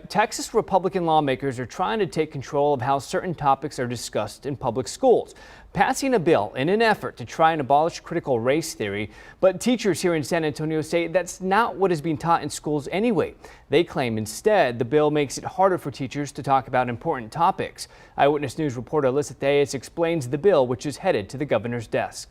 Texas Republican lawmakers are trying to take control of how certain topics are discussed in public schools, passing a bill in an effort to try and abolish critical race theory. But teachers here in San Antonio say that's not what is being taught in schools anyway. They claim instead the bill makes it harder for teachers to talk about important topics. Eyewitness News reporter Alyssa Theus explains the bill, which is headed to the governor's desk.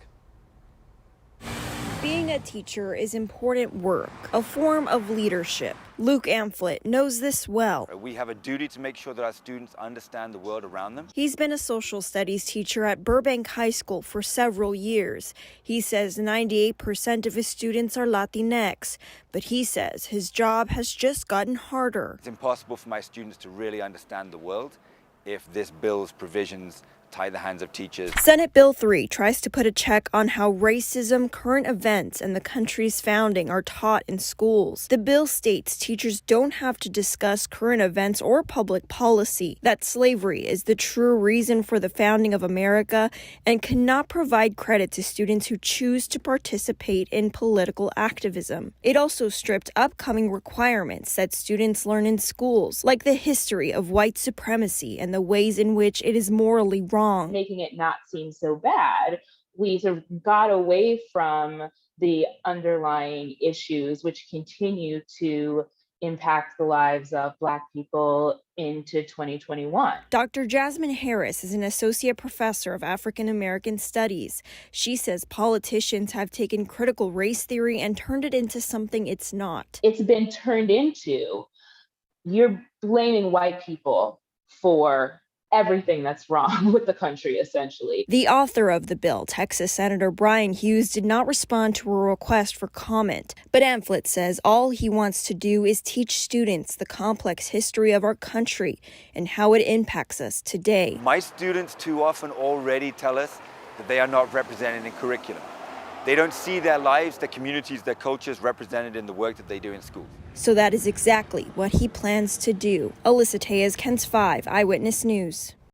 Being a teacher is important work, a form of leadership. Luke Amphlett knows this well. We have a duty to make sure that our students understand the world around them. He's been a social studies teacher at Burbank High School for several years. He says 98% of his students are Latinx, but he says his job has just gotten harder. It's impossible for my students to really understand the world if this bill's provisions tie the hands of teachers. Senate Bill 3 tries to put a check on how racism, current events, and the country's founding are taught in schools. The bill states teachers don't have to discuss current events or public policy, that slavery is the true reason for the founding of America, and cannot provide credit to students who choose to participate in political activism. It also stripped upcoming requirements that students learn in schools, like the history of white supremacy and the ways in which it is morally wrong. Making it not seem so bad, we sort of got away from the underlying issues which continue to impact the lives of Black people into 2021. Dr. Jasmine Harris is an associate professor of African American studies. She says politicians have taken critical race theory and turned it into something it's not. It's been turned into, you're blaming white people for everything that's wrong with the country, essentially. The author of the bill, Texas Senator Brian Hughes, did not respond to a request for comment. But Amphlett says all he wants to do is teach students the complex history of our country and how it impacts us today. My students too often already tell us that they are not represented in curriculum. They don't see their lives, their communities, their cultures represented in the work that they do in school. So that is exactly what he plans to do. Alyssa Theus, KENS 5 Eyewitness News.